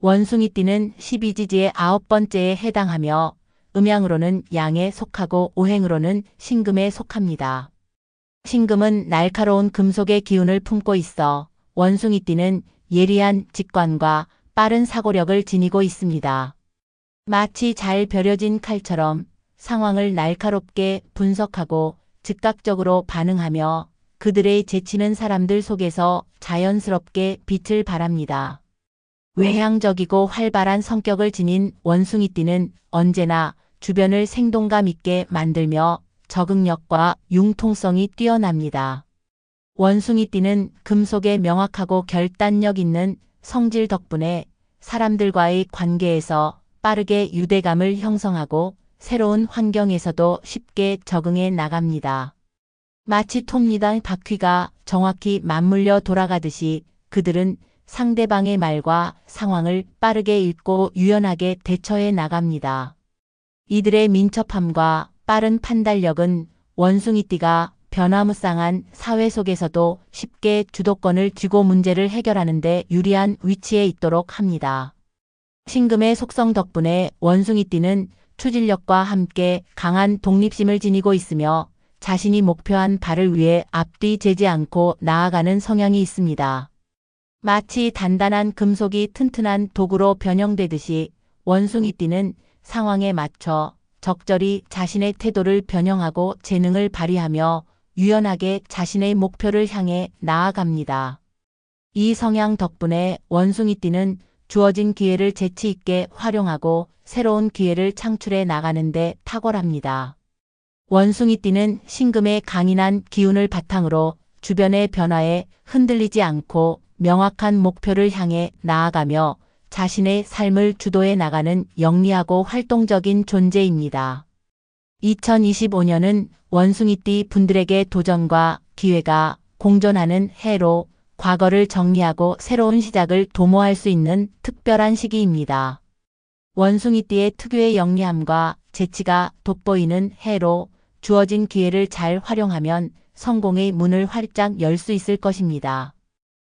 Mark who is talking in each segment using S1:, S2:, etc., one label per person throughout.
S1: 원숭이띠는 12지지의 9번째에 해당하며 음양으로는 양에 속하고 오행으로는 신금에 속합니다. 신금은 날카로운 금속의 기운을 품고 있어 원숭이띠는 예리한 직관과 빠른 사고력을 지니고 있습니다. 마치 잘 벼려진 칼처럼 상황을 날카롭게 분석하고 즉각적으로 반응하며 그들의 제치는 사람들 속에서 자연스럽게 빛을 발합니다. 외향적이고 활발한 성격을 지닌 원숭이띠는 언제나 주변을 생동감 있게 만들며 적응력과 융통성이 뛰어납니다. 원숭이띠는 금속의 명확하고 결단력 있는 성질 덕분에 사람들과의 관계에서 빠르게 유대감을 형성하고 새로운 환경에서도 쉽게 적응해 나갑니다. 마치 톱니단 바퀴가 정확히 맞물려 돌아가듯이 그들은 상대방의 말과 상황을 빠르게 읽고 유연하게 대처해 나갑니다. 이들의 민첩함과 빠른 판단력은 원숭이띠가 변화무쌍한 사회 속에서도 쉽게 주도권을 쥐고 문제를 해결하는 데 유리한 위치에 있도록 합니다. 신금의 속성 덕분에 원숭이띠는 추진력과 함께 강한 독립심을 지니고 있으며 자신이 목표한 바를 위해 앞뒤 재지 않고 나아가는 성향이 있습니다. 마치 단단한 금속이 튼튼한 도구로 변형되듯이 원숭이띠는 상황에 맞춰 적절히 자신의 태도를 변형하고 재능을 발휘하며 유연하게 자신의 목표를 향해 나아갑니다. 이 성향 덕분에 원숭이띠는 주어진 기회를 재치 있게 활용하고 새로운 기회를 창출해 나가는 데 탁월합니다. 원숭이띠는 신금의 강인한 기운을 바탕으로 주변의 변화에 흔들리지 않고 명확한 목표를 향해 나아가며 자신의 삶을 주도해 나가는 영리하고 활동적인 존재입니다. 2025년은 원숭이띠 분들에게 도전과 기회가 공존하는 해로 과거를 정리하고 새로운 시작을 도모할 수 있는 특별한 시기입니다. 원숭이띠의 특유의 영리함과 재치가 돋보이는 해로 주어진 기회를 잘 활용하면 성공의 문을 활짝 열 수 있을 것입니다.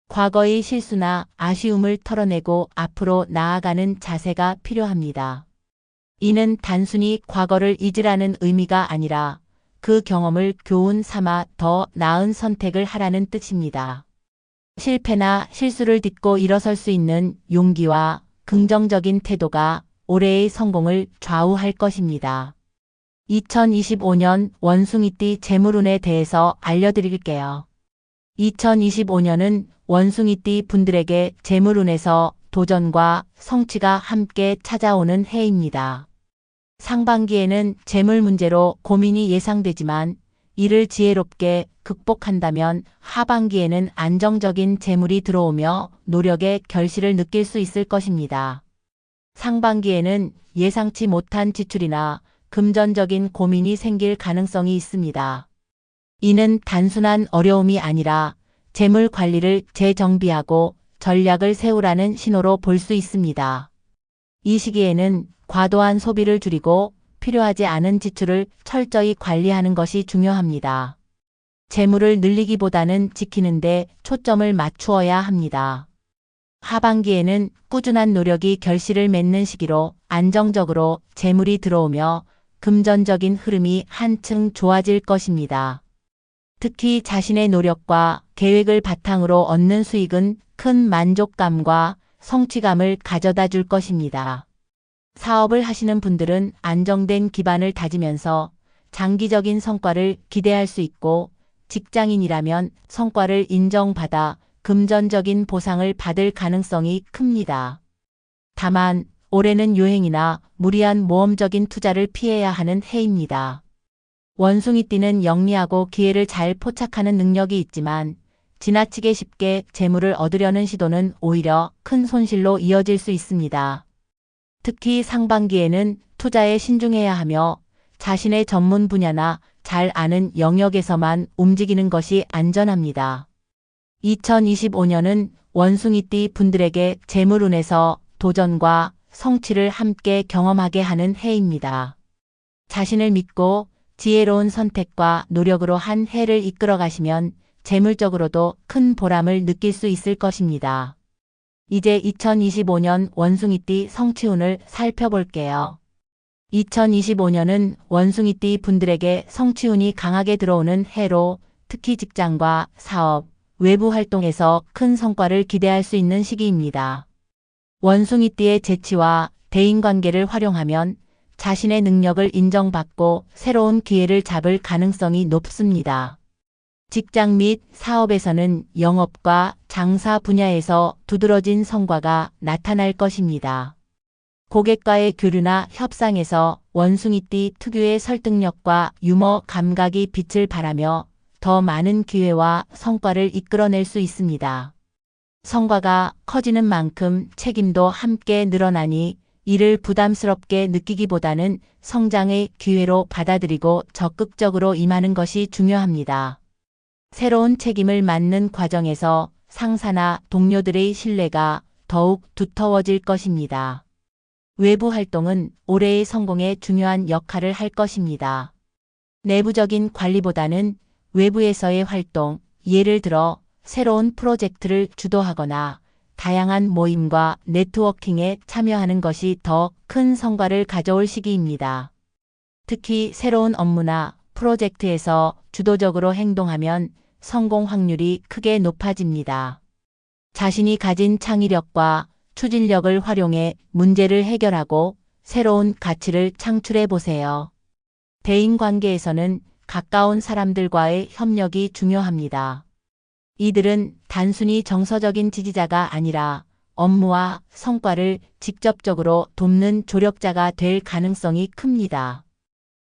S1: 과거의 실수나 아쉬움을 털어내고 앞으로 나아가는 자세가 필요합니다. 이는 단순히 과거를 잊으라는 의미가 아니라 그 경험을 교훈 삼아 더 나은 선택을 하라는 뜻입니다. 실패나 실수를 딛고 일어설 수 있는 용기와 긍정적인 태도가 올해의 성공을 좌우할 것입니다. 2025년 원숭이띠 재물운에 대해서 알려드릴게요. 2025년은 원숭이띠 분들에게 재물운에서 도전과 성취가 함께 찾아오는 해입니다. 상반기에는 재물 문제로 고민이 예상되지만 이를 지혜롭게 극복한다면 하반기에는 안정적인 재물이 들어오며 노력의 결실을 느낄 수 있을 것입니다. 상반기에는 예상치 못한 지출이나 금전적인 고민이 생길 가능성이 있습니다. 이는 단순한 어려움이 아니라 재물 관리를 재정비하고 전략을 세우라는 신호로 볼 수 있습니다. 이 시기에는 과도한 소비를 줄이고 필요하지 않은 지출을 철저히 관리하는 것이 중요합니다. 재물을 늘리기보다는 지키는 데 초점을 맞추어야 합니다. 하반기에는 꾸준한 노력이 결실을 맺는 시기로 안정적으로 재물이 들어오며 금전적인 흐름이 한층 좋아질 것입니다. 특히 자신의 노력과 계획을 바탕으로 얻는 수익은 큰 만족감과 성취감을 가져다 줄 것입니다. 사업을 하시는 분들은 안정된 기반을 다지면서 장기적인 성과를 기대할 수 있고 직장인이라면 성과를 인정받아 금전적인 보상을 받을 가능성이 큽니다. 다만 올해는 유행이나 무리한 모험적인 투자를 피해야 하는 해입니다. 원숭이띠는 영리하고 기회를 잘 포착하는 능력이 있지만 지나치게 쉽게 재물을 얻으려는 시도는 오히려 큰 손실로 이어질 수 있습니다. 특히 상반기에는 투자에 신중해야 하며 자신의 전문 분야나 잘 아는 영역에서만 움직이는 것이 안전합니다. 2025년은 원숭이띠 분들에게 재물운에서 도전과 성취를 함께 경험하게 하는 해입니다. 자신을 믿고 지혜로운 선택과 노력으로 한 해를 이끌어 가시면 재물적으로도 큰 보람을 느낄 수 있을 것입니다. 이제 2025년 원숭이띠 성취운을 살펴볼게요. 2025년은 원숭이띠 분들에게 성취운이 강하게 들어오는 해로 특히 직장과 사업, 외부 활동에서 큰 성과를 기대할 수 있는 시기입니다. 원숭이띠의 재치와 대인관계를 활용하면 자신의 능력을 인정받고 새로운 기회를 잡을 가능성이 높습니다. 직장 및 사업에서는 영업과 장사 분야에서 두드러진 성과가 나타날 것입니다. 고객과의 교류나 협상에서 원숭이띠 특유의 설득력과 유머 감각이 빛을 발하며 더 많은 기회와 성과를 이끌어낼 수 있습니다. 성과가 커지는 만큼 책임도 함께 늘어나니 이를 부담스럽게 느끼기보다는 성장의 기회로 받아들이고 적극적으로 임하는 것이 중요합니다. 새로운 책임을 맡는 과정에서 상사나 동료들의 신뢰가 더욱 두터워질 것입니다. 외부 활동은 올해의 성공에 중요한 역할을 할 것입니다. 내부적인 관리보다는 외부에서의 활동, 예를 들어 새로운 프로젝트를 주도하거나 다양한 모임과 네트워킹에 참여하는 것이 더 큰 성과를 가져올 시기입니다. 특히 새로운 업무나 프로젝트에서 주도적으로 행동하면 성공 확률이 크게 높아집니다. 자신이 가진 창의력과 추진력을 활용해 문제를 해결하고 새로운 가치를 창출해 보세요. 대인관계에서는 가까운 사람들과의 협력이 중요합니다. 이들은 단순히 정서적인 지지자가 아니라 업무와 성과를 직접적으로 돕는 조력자가 될 가능성이 큽니다.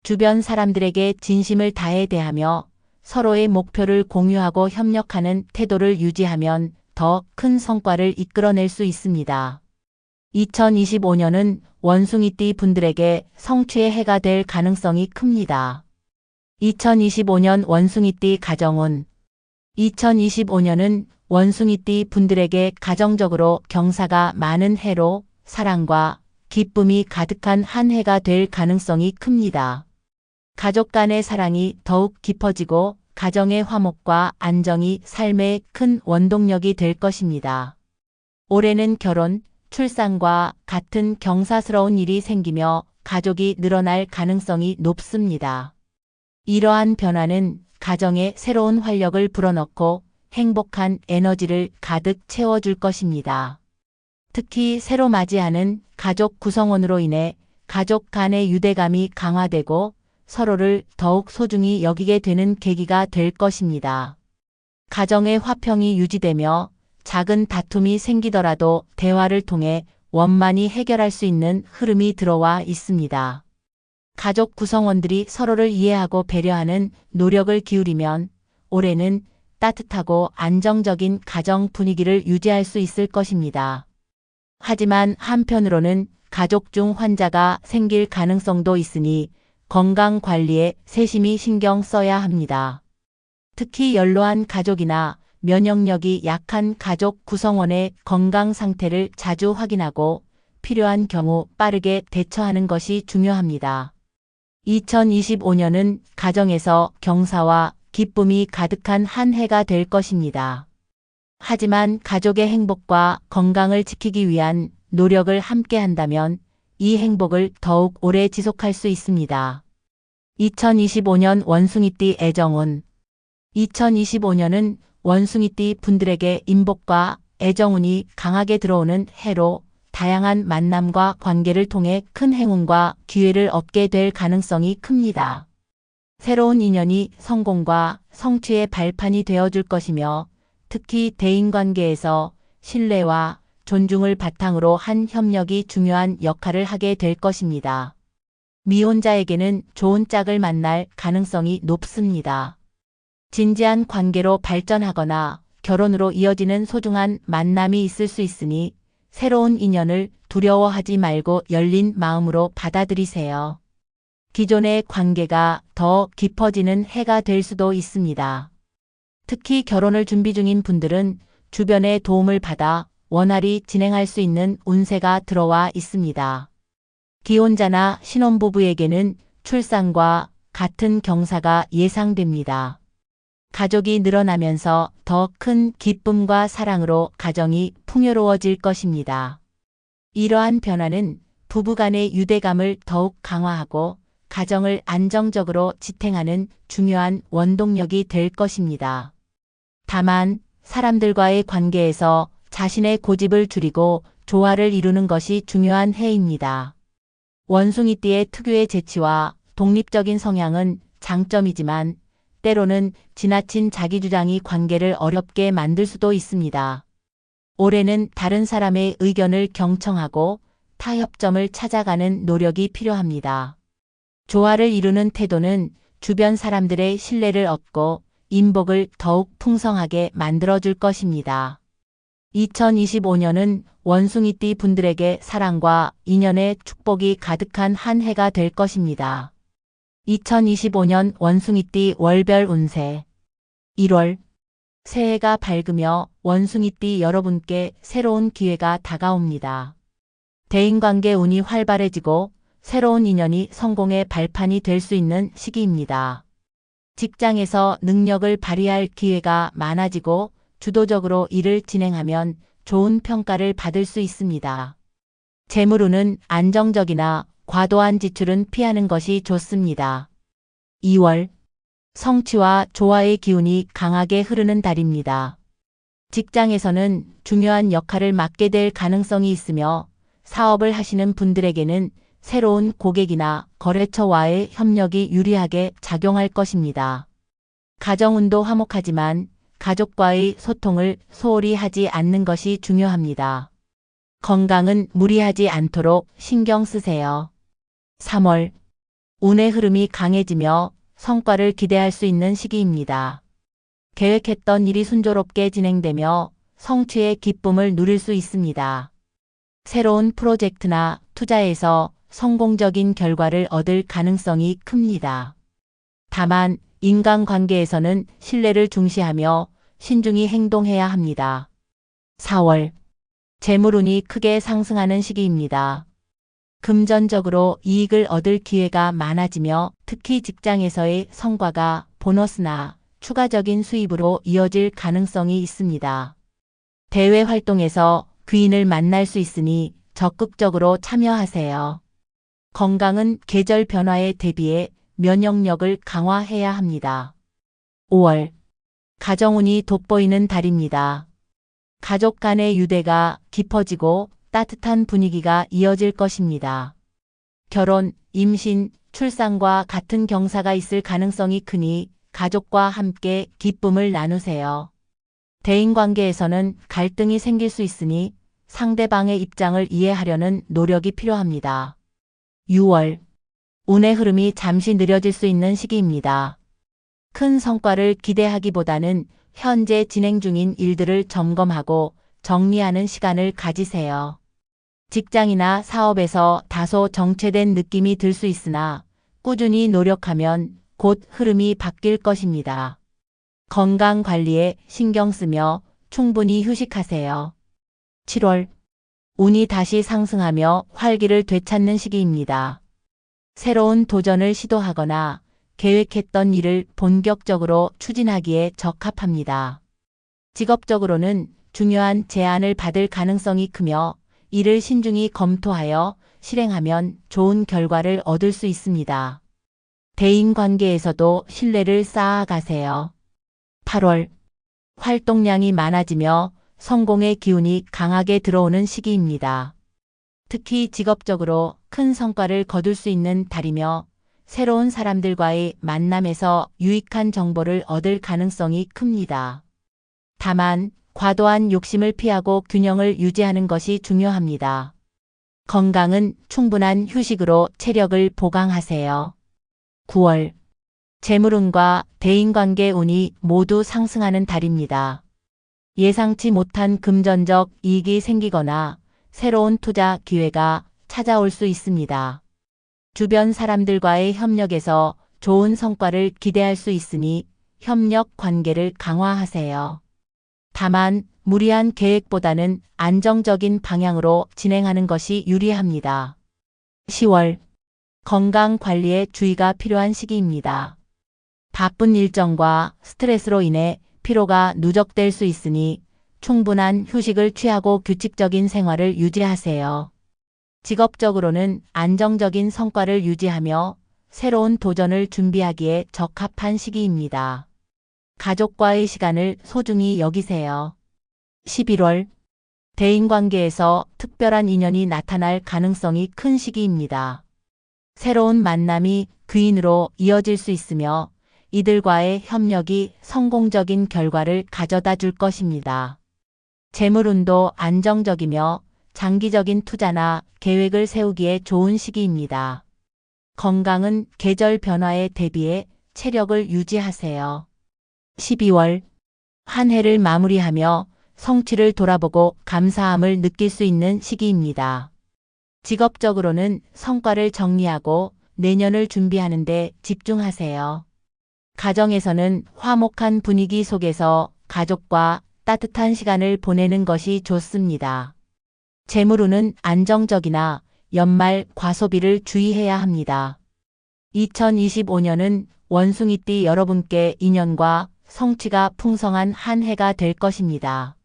S1: 주변 사람들에게 진심을 다해 대하며 서로의 목표를 공유하고 협력하는 태도를 유지하면 더 큰 성과를 이끌어낼 수 있습니다. 2025년은 원숭이띠 분들에게 성취의 해가 될 가능성이 큽니다. 2025년 원숭이띠 가정운 2025년은 원숭이띠 분들에게 가정적으로 경사가 많은 해로 사랑과 기쁨이 가득한 한 해가 될 가능성이 큽니다. 가족 간의 사랑이 더욱 깊어지고 가정의 화목과 안정이 삶의 큰 원동력이 될 것입니다. 올해는 결혼, 출산과 같은 경사스러운 일이 생기며 가족이 늘어날 가능성이 높습니다. 이러한 변화는 가정에 새로운 활력을 불어넣고 행복한 에너지를 가득 채워줄 것입니다. 특히 새로 맞이하는 가족 구성원으로 인해 가족 간의 유대감이 강화되고 서로를 더욱 소중히 여기게 되는 계기가 될 것입니다. 가정의 화평이 유지되며 작은 다툼이 생기더라도 대화를 통해 원만히 해결할 수 있는 흐름이 들어와 있습니다. 가족 구성원들이 서로를 이해하고 배려하는 노력을 기울이면 올해는 따뜻하고 안정적인 가정 분위기를 유지할 수 있을 것입니다. 하지만 한편으로는 가족 중 환자가 생길 가능성도 있으니 건강 관리에 세심히 신경 써야 합니다. 특히 연로한 가족이나 면역력이 약한 가족 구성원의 건강 상태를 자주 확인하고 필요한 경우 빠르게 대처하는 것이 중요합니다. 2025년은 가정에서 경사와 기쁨이 가득한 한 해가 될 것입니다. 하지만 가족의 행복과 건강을 지키기 위한 노력을 함께 한다면 이 행복을 더욱 오래 지속할 수 있습니다. 2025년 원숭이띠 애정운 2025년은 원숭이띠 분들에게 인복과 애정운이 강하게 들어오는 해로 다양한 만남과 관계를 통해 큰 행운과 기회를 얻게 될 가능성이 큽니다. 새로운 인연이 성공과 성취의 발판이 되어줄 것이며 특히 대인관계에서 신뢰와 존중을 바탕으로 한 협력이 중요한 역할을 하게 될 것입니다. 미혼자에게는 좋은 짝을 만날 가능성이 높습니다. 진지한 관계로 발전하거나 결혼으로 이어지는 소중한 만남이 있을 수 있으니 새로운 인연을 두려워하지 말고 열린 마음으로 받아들이세요. 기존의 관계가 더 깊어지는 해가 될 수도 있습니다. 특히 결혼을 준비 중인 분들은 주변의 도움을 받아 원활히 진행할 수 있는 운세가 들어와 있습니다. 기혼자나 신혼부부에게는 출산과 같은 경사가 예상됩니다. 가족이 늘어나면서 더 큰 기쁨과 사랑으로 가정이 풍요로워질 것입니다. 이러한 변화는 부부간의 유대감을 더욱 강화하고 가정을 안정적으로 지탱하는 중요한 원동력이 될 것입니다. 다만 사람들과의 관계에서 자신의 고집을 줄이고 조화를 이루는 것이 중요한 해입니다. 원숭이띠의 특유의 재치와 독립적인 성향은 장점이지만 때로는 지나친 자기주장이 관계를 어렵게 만들 수도 있습니다. 올해는 다른 사람의 의견을 경청하고 타협점을 찾아가는 노력이 필요합니다. 조화를 이루는 태도는 주변 사람들의 신뢰를 얻고 인복을 더욱 풍성하게 만들어줄 것입니다. 2025년은 원숭이띠 분들에게 사랑과 인연의 축복이 가득한 한 해가 될 것입니다. 2025년 원숭이띠 월별 운세 1월 새해가 밝으며 원숭이띠 여러분께 새로운 기회가 다가옵니다. 대인관계 운이 활발해지고 새로운 인연이 성공의 발판이 될 수 있는 시기입니다. 직장에서 능력을 발휘할 기회가 많아지고 주도적으로 일을 진행하면 좋은 평가를 받을 수 있습니다. 재물운은 안정적이나 과도한 지출은 피하는 것이 좋습니다. 2월 성취와 조화의 기운이 강하게 흐르는 달입니다. 직장에서는 중요한 역할을 맡게 될 가능성이 있으며 사업을 하시는 분들에게는 새로운 고객이나 거래처와의 협력이 유리하게 작용할 것입니다. 가정운도 화목하지만 가족과의 소통을 소홀히 하지 않는 것이 중요합니다. 건강은 무리하지 않도록 신경 쓰세요. 3월 운의 흐름이 강해지며 성과를 기대할 수 있는 시기입니다. 계획했던 일이 순조롭게 진행되며 성취의 기쁨을 누릴 수 있습니다. 새로운 프로젝트나 투자에서 성공적인 결과를 얻을 가능성이 큽니다. 다만 인간관계에서는 신뢰를 중시하며 신중히 행동해야 합니다. 4월 재물운이 크게 상승하는 시기입니다. 금전적으로 이익을 얻을 기회가 많아지며 특히 직장에서의 성과가 보너스나 추가적인 수입으로 이어질 가능성이 있습니다. 대외 활동에서 귀인을 만날 수 있으니 적극적으로 참여하세요. 건강은 계절 변화에 대비해 면역력을 강화해야 합니다. 5월 가정운이 돋보이는 달입니다. 가족 간의 유대가 깊어지고 따뜻한 분위기가 이어질 것입니다. 결혼, 임신, 출산과 같은 경사가 있을 가능성이 크니 가족과 함께 기쁨을 나누세요. 대인관계에서는 갈등이 생길 수 있으니 상대방의 입장을 이해하려는 노력이 필요합니다. 6월 운의 흐름이 잠시 느려질 수 있는 시기입니다. 큰 성과를 기대하기보다는 현재 진행 중인 일들을 점검하고 정리하는 시간을 가지세요. 직장이나 사업에서 다소 정체된 느낌이 들 수 있으나 꾸준히 노력하면 곧 흐름이 바뀔 것입니다. 건강 관리에 신경 쓰며 충분히 휴식하세요. 7월 운이 다시 상승하며 활기를 되찾는 시기입니다. 새로운 도전을 시도하거나 계획했던 일을 본격적으로 추진하기에 적합합니다. 직업적으로는 중요한 제안을 받을 가능성이 크며 이를 신중히 검토하여 실행하면 좋은 결과를 얻을 수 있습니다. 대인관계에서도 신뢰를 쌓아가세요. 8월 활동량이 많아지며 성공의 기운이 강하게 들어오는 시기입니다. 특히 직업적으로 큰 성과를 거둘 수 있는 달이며 새로운 사람들과의 만남에서 유익한 정보를 얻을 가능성이 큽니다. 다만 과도한 욕심을 피하고 균형을 유지하는 것이 중요합니다. 건강은 충분한 휴식으로 체력을 보강하세요. 9월 재물운과 대인관계 운이 모두 상승하는 달입니다. 예상치 못한 금전적 이익이 생기거나 새로운 투자 기회가 찾아올 수 있습니다. 주변 사람들과의 협력에서 좋은 성과를 기대할 수 있으니 협력 관계를 강화하세요. 다만 무리한 계획보다는 안정적인 방향으로 진행하는 것이 유리합니다. 10월 건강 관리에 주의가 필요한 시기입니다. 바쁜 일정과 스트레스로 인해 피로가 누적될 수 있으니 충분한 휴식을 취하고 규칙적인 생활을 유지하세요. 직업적으로는 안정적인 성과를 유지하며 새로운 도전을 준비하기에 적합한 시기입니다. 가족과의 시간을 소중히 여기세요. 11월 대인관계에서 특별한 인연이 나타날 가능성이 큰 시기입니다. 새로운 만남이 귀인으로 이어질 수 있으며 이들과의 협력이 성공적인 결과를 가져다 줄 것입니다. 재물운도 안정적이며 장기적인 투자나 계획을 세우기에 좋은 시기입니다. 건강은 계절 변화에 대비해 체력을 유지하세요. 12월 한 해를 마무리하며 성취를 돌아보고 감사함을 느낄 수 있는 시기입니다. 직업적으로는 성과를 정리하고 내년을 준비하는 데 집중하세요. 가정에서는 화목한 분위기 속에서 가족과 따뜻한 시간을 보내는 것이 좋습니다. 재물운은 안정적이나 연말 과소비를 주의해야 합니다. 2025년은 원숭이띠 여러분께 인연과 성취가 풍성한 한 해가 될 것입니다.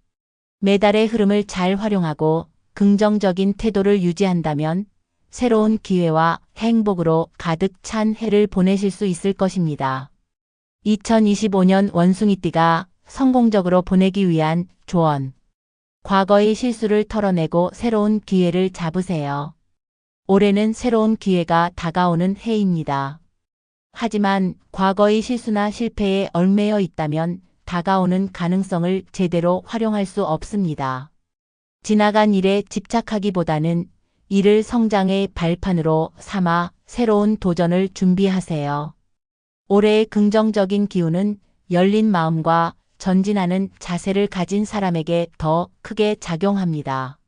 S1: 매달의 흐름을 잘 활용하고 긍정적인 태도를 유지한다면 새로운 기회와 행복으로 가득 찬 해를 보내실 수 있을 것입니다. 2025년 원숭이띠가 성공적으로 보내기 위한 조언. 과거의 실수를 털어내고 새로운 기회를 잡으세요. 올해는 새로운 기회가 다가오는 해입니다. 하지만 과거의 실수나 실패에 얽매여 있다면 다가오는 가능성을 제대로 활용할 수 없습니다. 지나간 일에 집착하기보다는 이를 성장의 발판으로 삼아 새로운 도전을 준비하세요. 올해의 긍정적인 기운은 열린 마음과 전진하는 자세를 가진 사람에게 더 크게 작용합니다.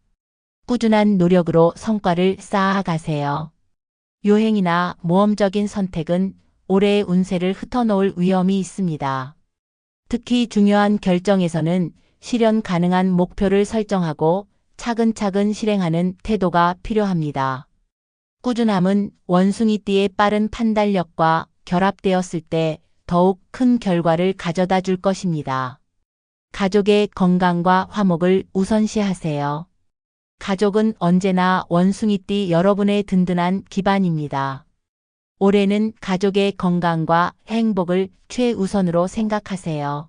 S1: 꾸준한 노력으로 성과를 쌓아가세요. 유행이나 모험적인 선택은 올해의 운세를 흩어놓을 위험이 있습니다. 특히 중요한 결정에서는 실현 가능한 목표를 설정하고 차근차근 실행하는 태도가 필요합니다. 꾸준함은 원숭이띠의 빠른 판단력과 결합되었을 때 더욱 큰 결과를 가져다 줄 것입니다. 가족의 건강과 화목을 우선시하세요. 가족은 언제나 원숭이띠 여러분의 든든한 기반입니다. 올해는 가족의 건강과 행복을 최우선으로 생각하세요.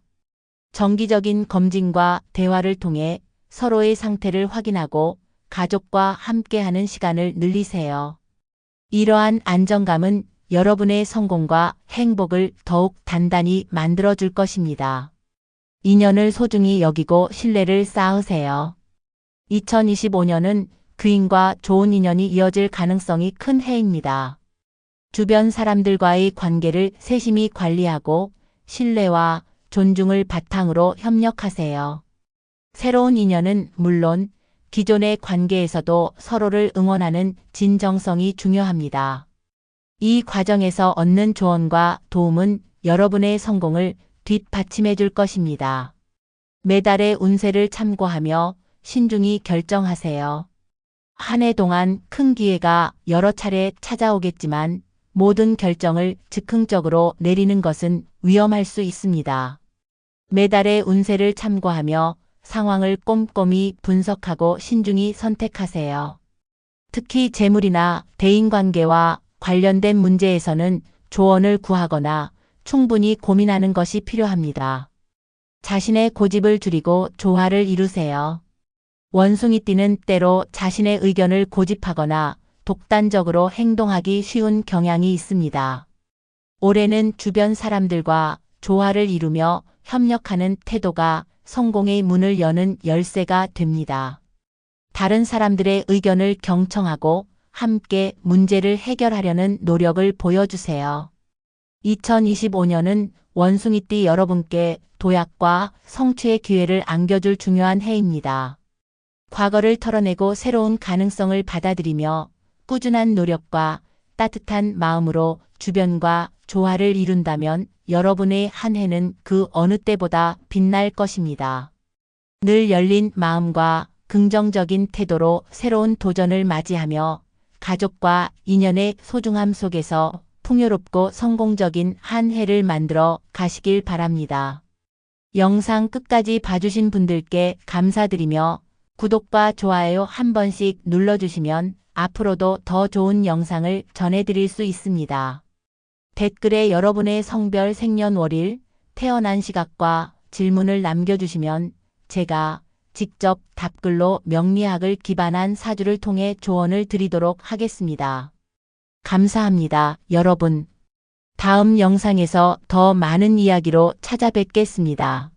S1: 정기적인 검진과 대화를 통해 서로의 상태를 확인하고 가족과 함께하는 시간을 늘리세요. 이러한 안정감은 여러분의 성공과 행복을 더욱 단단히 만들어줄 것입니다. 인연을 소중히 여기고 신뢰를 쌓으세요. 2025년은 귀인과 좋은 인연이 이어질 가능성이 큰 해입니다. 주변 사람들과의 관계를 세심히 관리하고 신뢰와 존중을 바탕으로 협력하세요. 새로운 인연은 물론 기존의 관계에서도 서로를 응원하는 진정성이 중요합니다. 이 과정에서 얻는 조언과 도움은 여러분의 성공을 뒷받침해 줄 것입니다. 매달의 운세를 참고하며 신중히 결정하세요. 한 해 동안 큰 기회가 여러 차례 찾아오겠지만 모든 결정을 즉흥적으로 내리는 것은 위험할 수 있습니다. 매달의 운세를 참고하며 상황을 꼼꼼히 분석하고 신중히 선택하세요. 특히 재물이나 대인관계와 관련된 문제에서는 조언을 구하거나 충분히 고민하는 것이 필요합니다. 자신의 고집을 줄이고 조화를 이루세요. 원숭이띠는 때로 자신의 의견을 고집하거나 독단적으로 행동하기 쉬운 경향이 있습니다. 올해는 주변 사람들과 조화를 이루며 협력하는 태도가 성공의 문을 여는 열쇠가 됩니다. 다른 사람들의 의견을 경청하고 함께 문제를 해결하려는 노력을 보여주세요. 2025년은 원숭이띠 여러분께 도약과 성취의 기회를 안겨줄 중요한 해입니다. 과거를 털어내고 새로운 가능성을 받아들이며 꾸준한 노력과 따뜻한 마음으로 주변과 조화를 이룬다면 여러분의 한 해는 그 어느 때보다 빛날 것입니다. 늘 열린 마음과 긍정적인 태도로 새로운 도전을 맞이하며 가족과 인연의 소중함 속에서 풍요롭고 성공적인 한 해를 만들어 가시길 바랍니다. 영상 끝까지 봐주신 분들께 감사드리며 구독과 좋아요 한 번씩 눌러주시면 앞으로도 더 좋은 영상을 전해드릴 수 있습니다. 댓글에 여러분의 성별, 생년월일, 태어난 시각과 질문을 남겨주시면 제가 직접 답글로 명리학을 기반한 사주를 통해 조언을 드리도록 하겠습니다. 감사합니다, 여러분. 다음 영상에서 더 많은 이야기로 찾아뵙겠습니다.